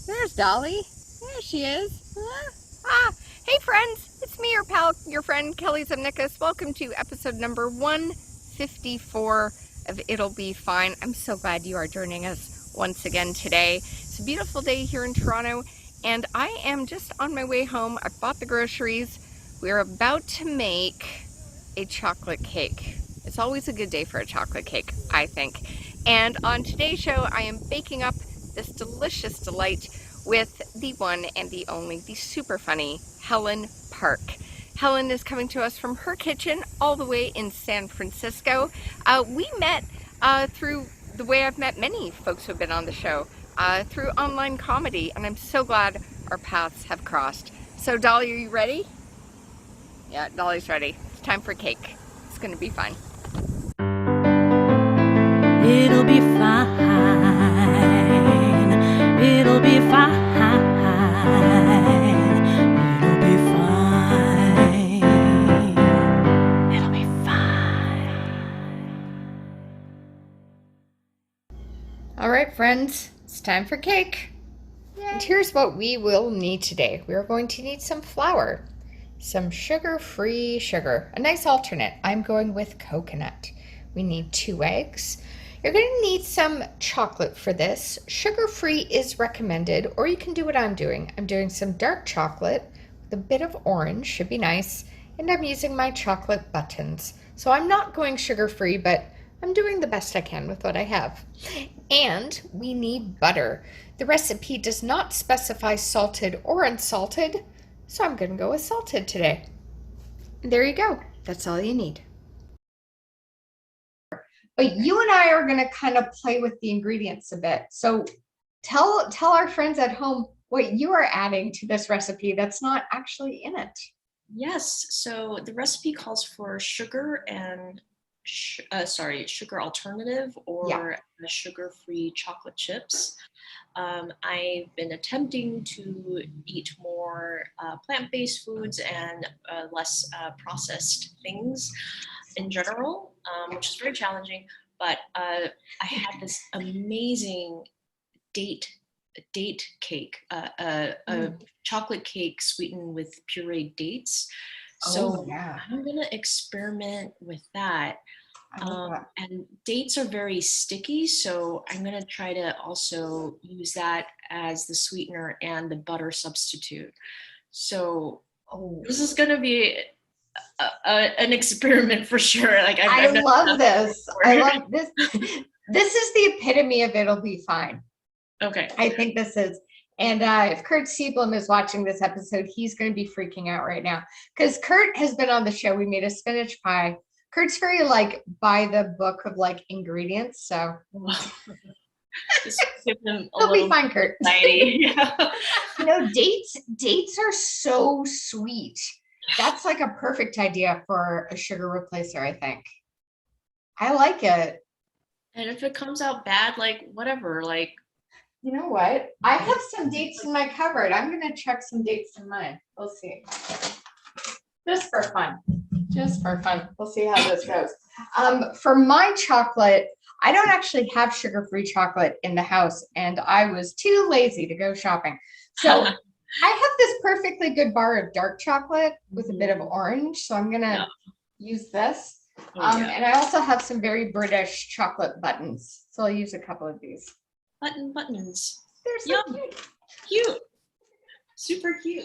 There's Dolly. There she is. Hey friends, it's me, your pal, your friend Kelly Zemnikas. Welcome to episode number 154 of It'll Be Fine. I'm so glad you are joining us once again today. It's a beautiful day here in Toronto, and I am just on my way home. I've bought the groceries. We're about to make a chocolate cake. It's always a good day for a chocolate cake, I think. And on today's show, I am baking up this delicious delight with the one and the only, the super funny Helen Park. Helen is coming to us from her kitchen all the way in San Francisco. We met through the way I've met many folks who have been on the show, through online comedy, and I'm so glad our paths have crossed. So Dolly, are you ready? Yeah, Dolly's ready. It's time for cake. It's gonna be fun. It'll be fine. It'll be fine. It'll be fine. It'll be fine. All right, friends, it's time for cake. And here's what we will need today. We are going to need some flour, some sugar-free sugar, a nice alternate. I'm going with coconut. We need 2 eggs. You're going to need some chocolate for this. Sugar-free is recommended, or you can do what I'm doing. I'm doing some dark chocolate with a bit of orange, should be nice, and I'm using my chocolate buttons. So I'm not going sugar-free, but I'm doing the best I can with what I have. And we need butter. The recipe does not specify salted or unsalted, so I'm going to go with salted today. There you go. That's all you need. But you and I are going to kind of play with the ingredients a bit. So tell our friends at home what you are adding to this recipe that's not actually in it. Yes, so the recipe calls for sugar and sugar alternative or sugar-free chocolate chips. I've been attempting to eat more plant-based foods and less processed things in general, which is very challenging. But I had this amazing date cake, a chocolate cake sweetened with pureed dates. So I'm gonna experiment with that. And dates are very sticky, so I'm gonna try to also use that as the sweetener and the butter substitute. So this is gonna be an experiment for sure. Like I love this. I love this. This is the epitome of It'll Be Fine. Okay. I think this is. And if Kurt Sieblum is watching this episode, he's going to be freaking out right now because Kurt has been on the show. We made a spinach pie. Kurt's very like by the book of like ingredients, so he'll be fine, Kurt. Yeah. Dates are so sweet. That's like a perfect idea for a sugar replacer, I think. I like it. And if it comes out bad, like whatever, like. You know what? I have some dates in my cupboard. I'm going to check some dates in mine. We'll see. Just for fun. Just for fun. We'll see how this goes. For my chocolate, I don't actually have sugar-free chocolate in the house, and I was too lazy to go shopping. So I have this perfectly good bar of dark chocolate with a bit of orange. So I'm going to use this. And I also have some very British chocolate buttons. So I'll use a couple of these. Buttons. They're so cute. Super cute.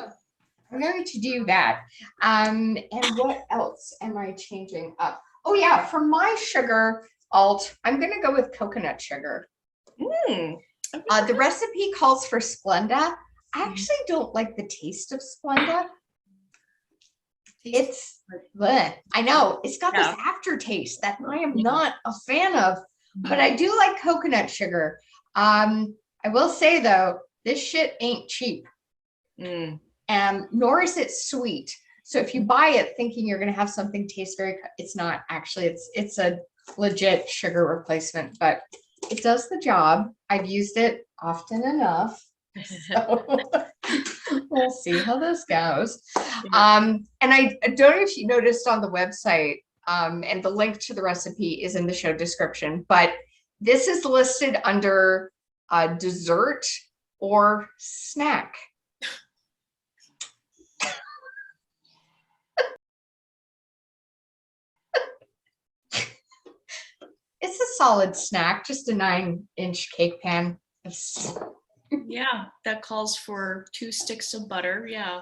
I'm going to do that. And what else am I changing up? Oh yeah, for my sugar alt, I'm going to go with coconut sugar. The recipe calls for Splenda. I actually don't like the taste of Splenda. It's, I know, it's got this aftertaste that I am not a fan of, but I do like coconut sugar. I will say though, this shit ain't cheap. Nor is it sweet. So if you buy it thinking you're going to have something taste it's not actually, it's a legit sugar replacement, but it does the job. I've used it often enough. So we'll see how this goes. And I don't know if you noticed on the website, and the link to the recipe is in the show description, but this is listed under dessert or snack? It's a solid snack, just a 9-inch cake pan. Yeah, that calls for 2 sticks of butter. Yeah.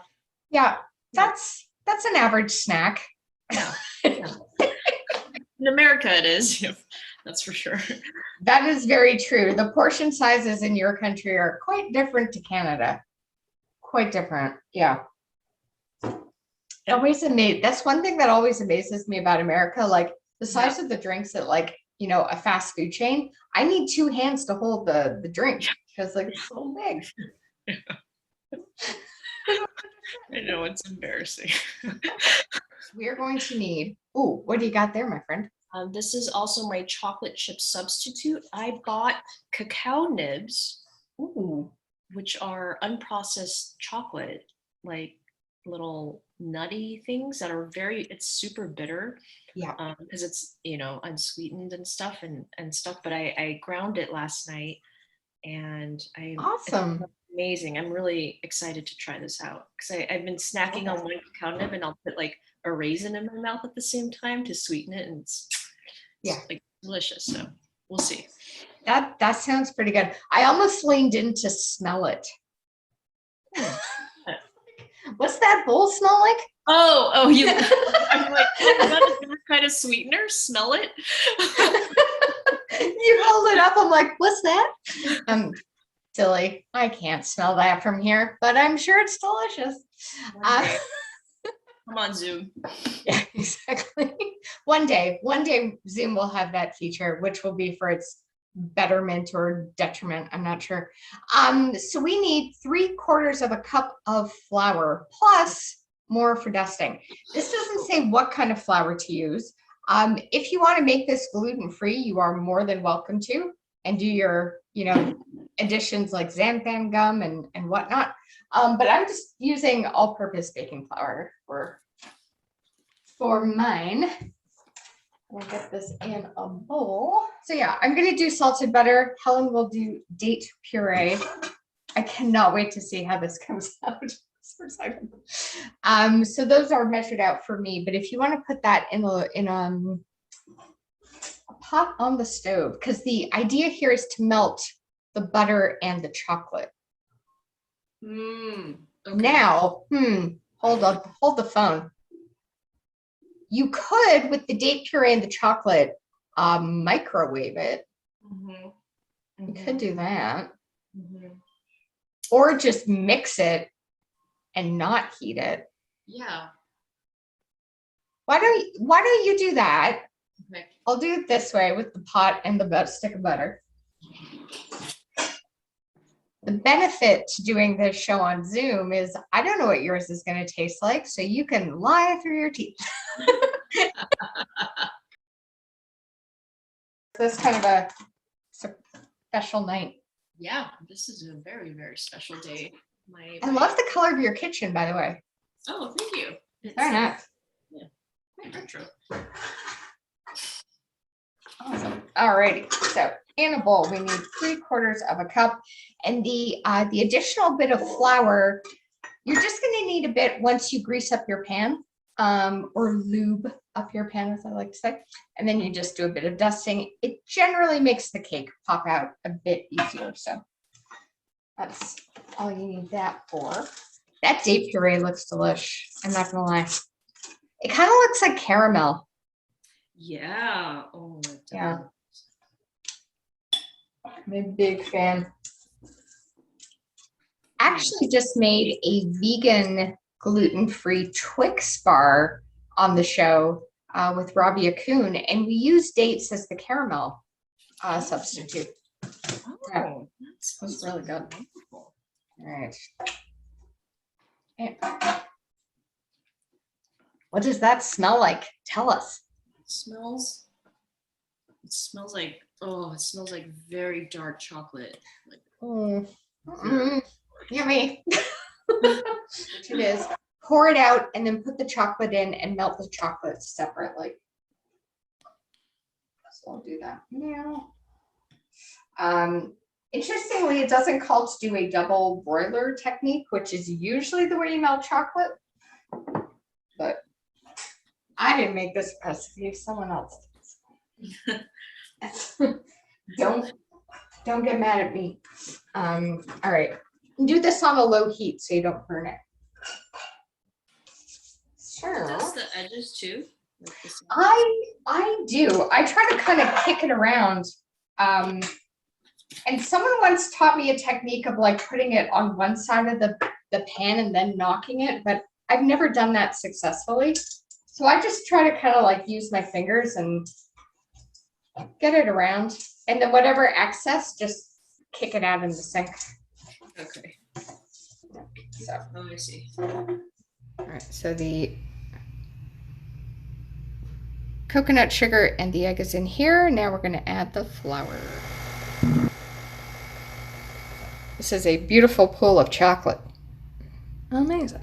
Yeah, that's an average snack. Yeah. Yeah. In America, it is. Yep, that's for sure. That is very true. The portion sizes in your country are quite different to Canada. Quite different. Yeah. Always amazed. That's one thing that always amazes me about America. Like the size of the drinks at like, a fast food chain. I need 2 hands to hold the drink because like it's so big. I know, it's embarrassing. We are going to need, ooh, what do you got there, my friend? This is also my chocolate chip substitute. I bought Cacao Nibs, Ooh. which are unprocessed chocolate, like little nutty things that are it's super bitter. Yeah. Because it's, unsweetened and stuff and stuff. But I ground it last night and Awesome. it's amazing. I'm really excited to try this out because I've been snacking on one cacao nib and I'll put like a raisin in my mouth at the same time to sweeten it, and it's like delicious. So we'll see. That sounds pretty good. I almost leaned in to smell it. What's that bowl smell like? Oh, you. I'm like, got a different kind of sweetener. Smell it. You hold it up. I'm like, what's that? Silly. I can't smell that from here, but I'm sure it's delicious. Come on, Zoom. Yeah, exactly. One day Zoom will have that feature, which will be for its betterment or detriment. I'm not sure. So we need 3/4 of a cup of flour plus more for dusting. This doesn't say what kind of flour to use. If you want to make this gluten-free, you are more than welcome to, and do your, additions like xanthan gum and whatnot. But I'm just using all-purpose baking flour for mine. We'll get this in a bowl. So yeah, I'm gonna do salted butter. Helen will do date puree. I cannot wait to see how this comes out. So those are measured out for me, but if you want to put that in a pot on the stove, because the idea here is to melt the butter and the chocolate. Okay. Now, hold the phone. You could, with the date puree and the chocolate, microwave it. You could do that. Or just mix it and not heat it. Yeah. Why don't you do that? Okay. I'll do it this way with the pot and the stick of butter. The benefit to doing this show on Zoom is I don't know what yours is going to taste like, so you can lie through your teeth. This kind of a special night. Yeah, this is a very, very special day. I love the color of your kitchen, by the way. Oh, thank you. It's very nice. Yeah, retro. Awesome. Alrighty. So in a bowl, we need 3/4 of a cup, and the additional bit of flour. You're just going to need a bit once you grease up your pan, or lube up your pan, as I like to say, and then you just do a bit of dusting. It generally makes the cake pop out a bit easier. So that's all you need that for. That date puree looks delish. I'm not gonna lie. It kind of looks like caramel. Yeah. Oh, yeah. I'm a big fan. Actually just made a vegan gluten-free Twix bar on the show with Robbie Akun, and we use dates as the caramel substitute. Oh, that's really good. All right. What does that smell like? Tell us. It smells like very dark chocolate. Yummy. Which it is. Pour it out and then put the chocolate in and melt the chocolate separately. So I'll do that now. Interestingly, it doesn't call to do a double broiler technique, which is usually the way you melt chocolate. But I didn't make this recipe, someone else did. Don't get mad at me. All right. Do this on a low heat so you don't burn it. Sure. Does the edges too? Like this one? I do. I try to kind of kick it around. And someone once taught me a technique of like putting it on one side of the pan and then knocking it, but I've never done that successfully. So I just try to kind of like use my fingers and get it around. And then whatever excess, just kick it out in the sink. Okay. So, Oh, I see. all right. So the coconut sugar and the egg is in here. Now we're going to add the flour. This is a beautiful pool of chocolate. Amazing.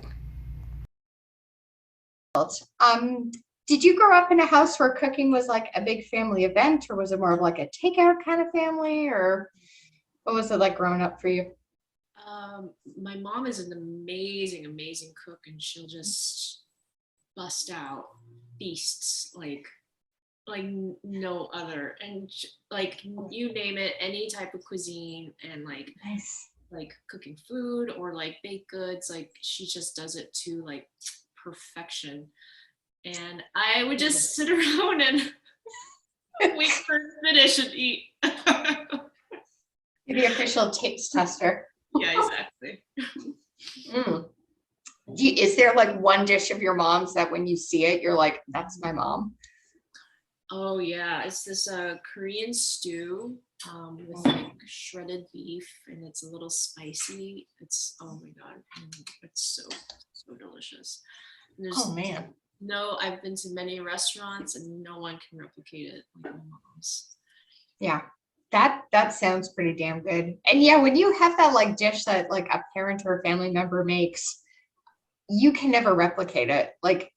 Did you grow up in a house where cooking was like a big family event, or was it more of like a takeout kind of family, or what was it like growing up for you? My mom is an amazing cook, and she'll just bust out feasts like no other, and like you name it, any type of cuisine, and like Nice. like cooking food or like baked goods, like she just does it to like perfection. And I would just sit around and wait for her to finish and eat. You're the official taste tester. Yeah, exactly. Is there like one dish of your mom's that when you see it, you're like, that's my mom? Oh yeah, it's this Korean stew with like shredded beef, and it's a little spicy. It's, oh my god, it's so delicious. And there's Man. no, I've been to many restaurants and no one can replicate it like my mom's. Yeah, that sounds pretty damn good. And yeah, when you have that like dish that like a parent or a family member makes, you can never replicate it. Like,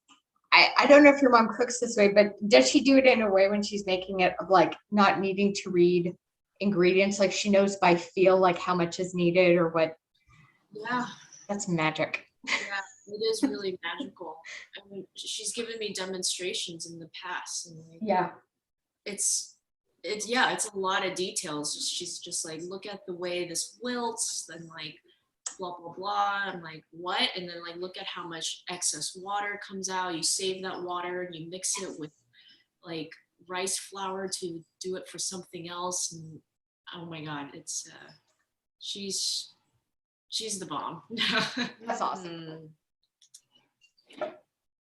I don't know if your mom cooks this way, but does she do it in a way when she's making it of like not needing to read ingredients? Like she knows by feel like how much is needed or what? Yeah. That's magic. Yeah, it is really magical. I mean, she's given me demonstrations in the past, and like, Yeah. it's it's a lot of details. She's just like, look at the way this wilts, and like blah blah blah. I'm like, what? And then like, look at how much excess water comes out. You save that water and you mix it with like rice flour to do it for something else. And oh my god, it's she's the bomb. That's awesome.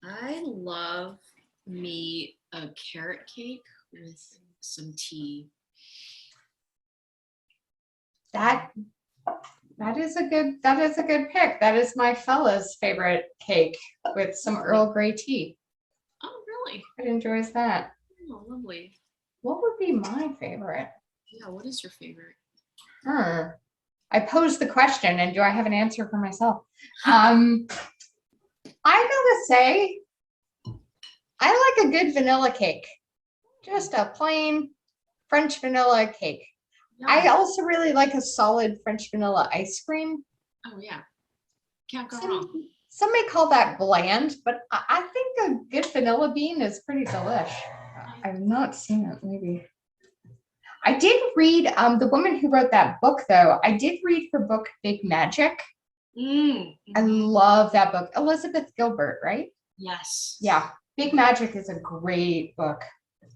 I love me a carrot cake with some tea. That is a good pick. That is my fella's favorite cake with some Earl Grey tea. Oh, really? It enjoys that. Oh, lovely. What would be my favorite? Yeah, what is your favorite? I posed the question, and do I have an answer for myself? I gotta say, I like a good vanilla cake. Just a plain French vanilla cake. Yeah. I also really like a solid French vanilla ice cream. Oh yeah, can't go wrong. Some may call that bland, but I think a good vanilla bean is pretty delish. I've not seen it, maybe. I did read the woman who wrote that book, though. I did read her book, Big Magic. I love that book. Elizabeth Gilbert, right? Yes. Yeah. Big Magic is a great book.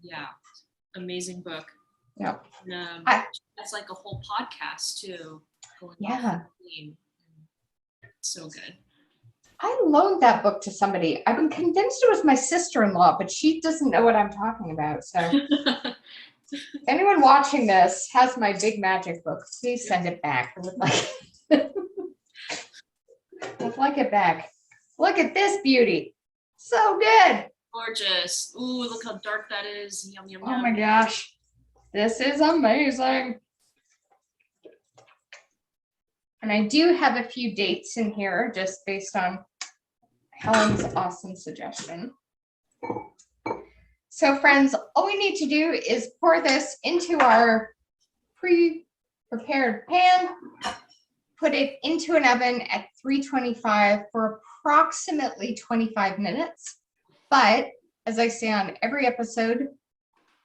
Yeah. Amazing book. Yeah. And, that's like a whole podcast too. Yeah. So good. I loaned that book to somebody. I've been convinced it was my sister-in-law, but she doesn't know what I'm talking about. So if anyone watching this has my Big Magic book, please send it back. I would like it back. Look at this beauty. So good. Gorgeous. Ooh, look how dark that is. Yum, yum, Oh yum. my gosh. This is amazing. And I do have a few dates in here just based on Helen's awesome suggestion. So friends, all we need to do is pour this into our prepared pan, put it into an oven at 325 for approximately 25 minutes. But as I say on every episode,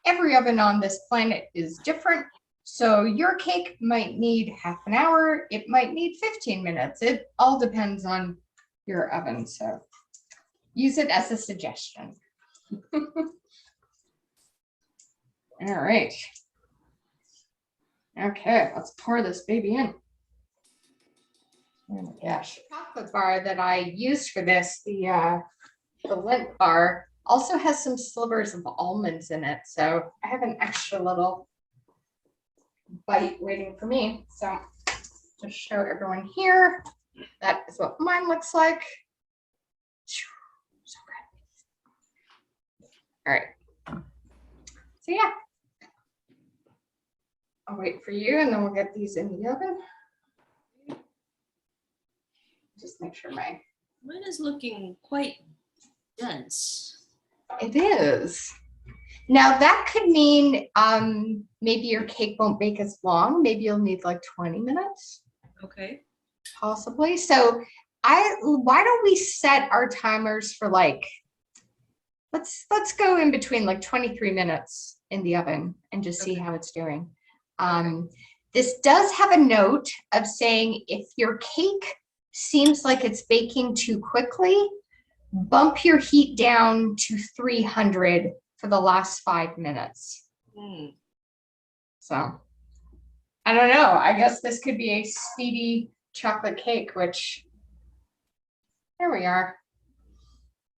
every oven on this planet is different. So your cake might need half an hour. It might need 15 minutes. It all depends on your oven. So use it as a suggestion. All right. Okay, let's pour this baby in. Oh my gosh. The chocolate bar that I used for this, the Lindt bar, also has some slivers of almonds in it. So I have an extra little bite waiting for me. So just show everyone here. That is what mine looks like. So good. All right. So yeah. I'll wait for you and then we'll get these in the oven. Just make sure Mine is looking quite dense. It is. Now that could mean maybe your cake won't bake as long. Maybe you'll need like 20 minutes. Okay. Possibly. So why don't we set our timers for like, let's go in between like 23 minutes in the oven and just see how it's doing. This does have a note of saying if your cake seems like it's baking too quickly, bump your heat down to 300 for the last 5 minutes. So I don't know. I guess this could be a speedy chocolate cake, which there we are.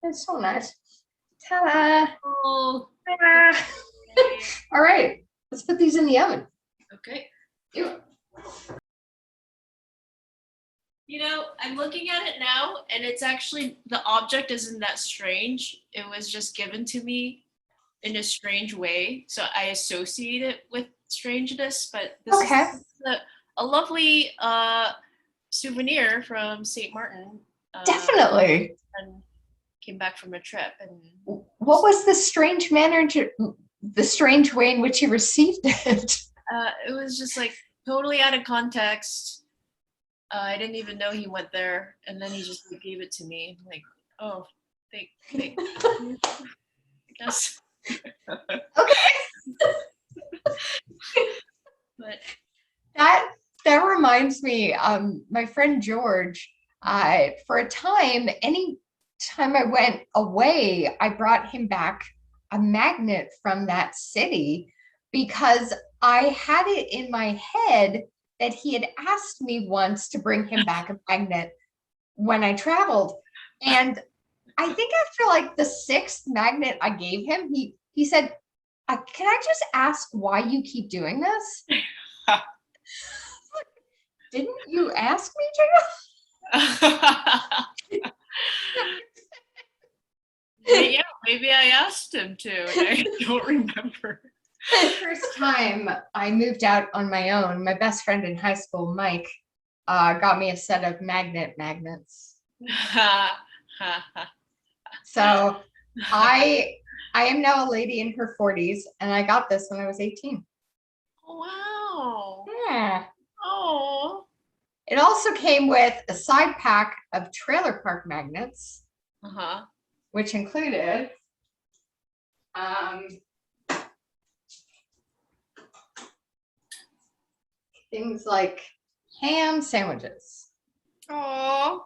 It's so nice. Ta-da! Oh. Ta-da. All right, let's put these in the oven. Okay. Do it. You know, I'm looking at it now, and it's actually, the object isn't that strange. It was just given to me in a strange way, so I associate it with strangeness. But this is a lovely souvenir from St. Martin. Definitely. And came back from a trip. And what was the strange manner, the strange way in which you received it? It was just like totally out of context. I didn't even know he went there, and then he just gave it to me. I'm like, oh, thank you. I guess. Okay. But that reminds me, my friend George, for a time, any time I went away, I brought him back a magnet from that city because I had it in my head that he had asked me once to bring him back a magnet when I traveled. And I think after like the 6th magnet I gave him, he said, can I just ask why you keep doing this? Didn't you ask me to? Yeah, maybe I asked him to, and I don't remember. The first time I moved out on my own, my best friend in high school, Mike, got me a set of magnets. So I am now a lady in her 40s, and I got this when I was 18. Oh, wow. Yeah. Oh. It also came with a side pack of trailer park magnets, which included things like ham sandwiches. Oh,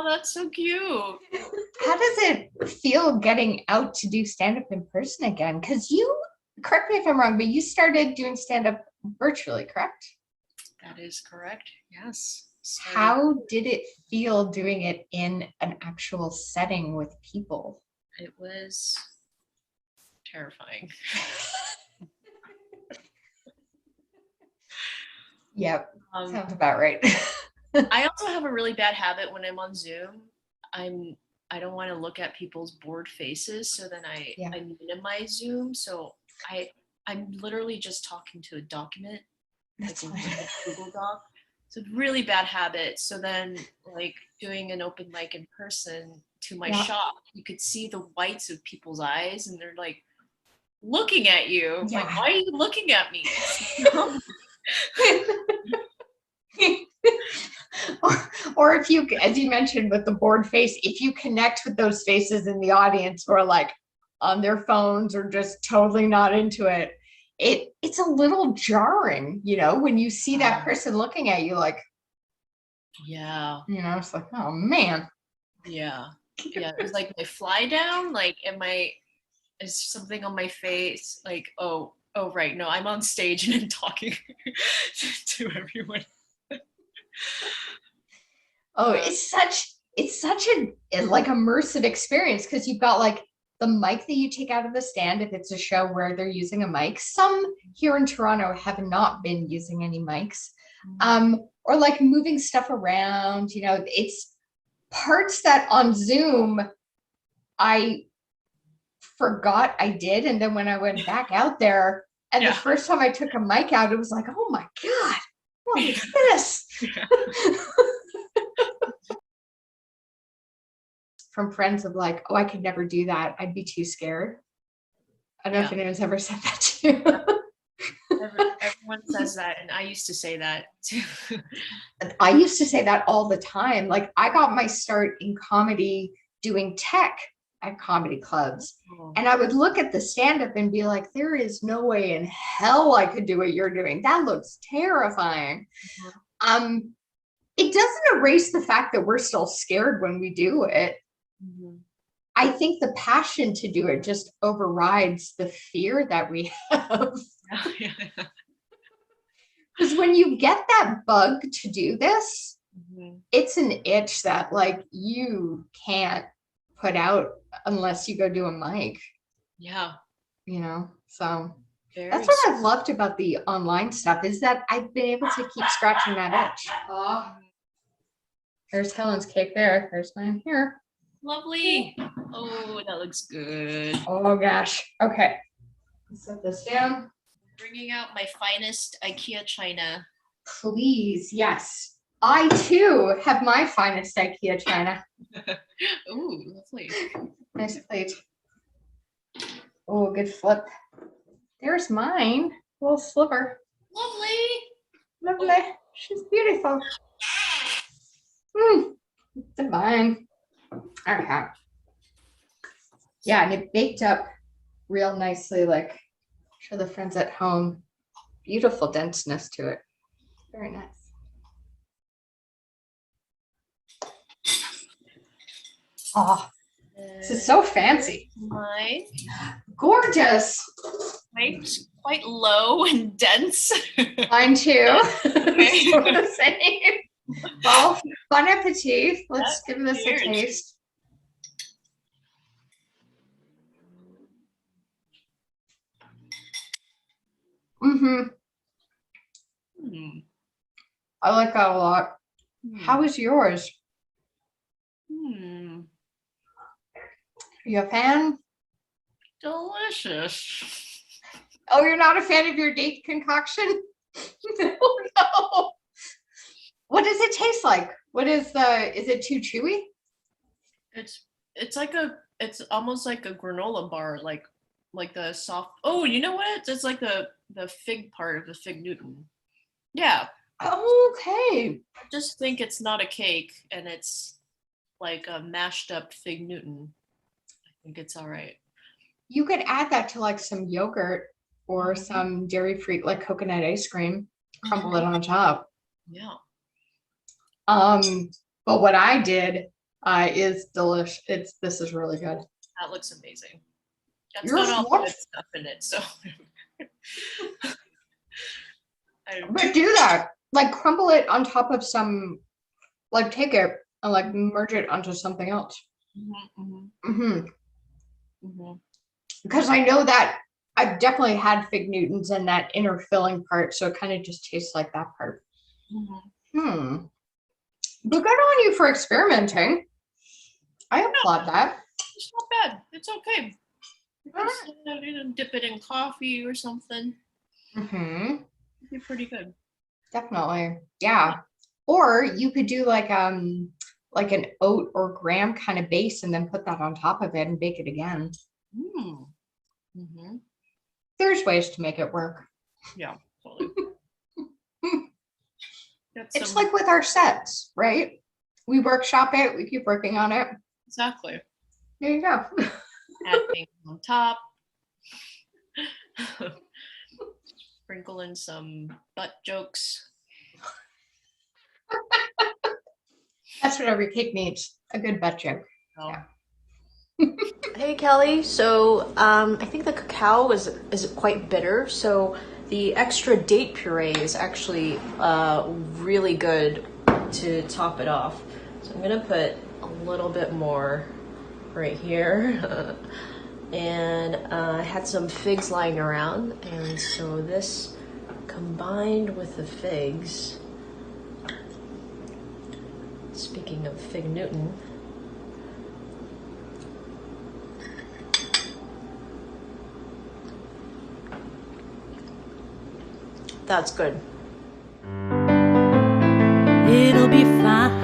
that's so cute. How does it feel getting out to do stand-up in person again? Because you, correct me if I'm wrong, but you started doing stand-up virtually, correct? That is correct, yes. How did it feel doing it in an actual setting with people? It was terrifying. Yep, sounds about right. I also have a really bad habit when I'm on Zoom. I don't want to look at people's bored faces, so then I minimize Zoom. So I'm literally just talking to a document, That's like a Google Doc. It's a really bad habit. So then, like doing an open mic in person, to my shock, you could see the whites of people's eyes, and they're like looking at you. Yeah. Like, why are you looking at me? or if you, as you mentioned with the bored face, if you connect with those faces in the audience who are like on their phones or just totally not into it, it's a little jarring, when you see that person looking at you like, it's like, oh man. It was like my fly down, like is something on my face, like, oh right, no, I'm on stage and I'm talking to everyone. Oh, it's such a like immersive experience, because you've got like the mic that you take out of the stand if it's a show where they're using a mic. Some here in Toronto have not been using any mics. Or like moving stuff around, it's parts that on Zoom I forgot I did. And then when I went back out there, and the first time I took a mic out, it was like, oh my God, what is this? From friends of like, oh, I could never do that. I'd be too scared. I don't know if anyone's ever said that to you. Everyone says that, and I used to say that too. I used to say that all the time. Like, I got my start in comedy doing tech at comedy clubs. And I would look at the stand-up and be like, there is no way in hell I could do what you're doing. That looks terrifying. It doesn't erase the fact that we're still scared when we do it. I think the passion to do it just overrides the fear that we have. Because when you get that bug to do this, it's an itch that like you can't put out unless you go do a mic. So that's what I've loved about the online stuff, is that I've been able to keep scratching that itch. There's Helen's cake there. There's mine here. Lovely. Oh, that looks good. Oh gosh. Okay. Set this down. Bringing out my finest IKEA china. Please, yes. I too have my finest IKEA china. Ooh, lovely. Nice plate. Oh, good flip. There's mine. A little sliver. Lovely. She's beautiful. Divine. Okay. Yeah, and it baked up real nicely, like show the friends at home. Beautiful denseness to it. Very nice. Oh, this is so fancy. Mine. Gorgeous. Quite low and dense. Mine too. The same. Well, bon appetit. Let's give this a taste. I like that a lot. How is yours? Are you a fan? Delicious. Oh, you're not a fan of your date concoction? No. What does it taste like? Is it too chewy? It's almost like a granola bar, like the soft. Oh, you know what? It's like the fig part of the fig Newton. Yeah. Okay. I just think it's not a cake, and it's like a mashed up fig Newton. I think it's all right. You could add that to like some yogurt or some dairy-free, like coconut ice cream, crumble it on top. Yeah. But what I did is delicious. This is really good. That looks amazing. That's Yours not all good stuff in it, so. But do that. Like crumble it on top of some, like take it and like merge it onto something else. Because I know that I've definitely had fig Newtons and that inner filling part, so it kind of just tastes like that part. But good on you for experimenting. I applaud that. It's not bad. It's okay. You dip it in coffee or something. It'd be pretty good. Definitely. Yeah. Or you could do like an oat or graham kind of base and then put that on top of it and bake it again. There's ways to make it work. Yeah, totally. It's like with our sets, right? We workshop it, we keep working on it. Exactly. There you go. Add things on top. Sprinkle in some butt jokes. That's what every cake needs, a good butt joke. Oh. Yeah. Hey Kelly, so I think the cacao is quite bitter, so the extra date puree is actually really good to top it off. So I'm gonna put a little bit more right here. And I had some figs lying around, and so this combined with the figs, speaking of Fig Newton, that's good. It'll be fine.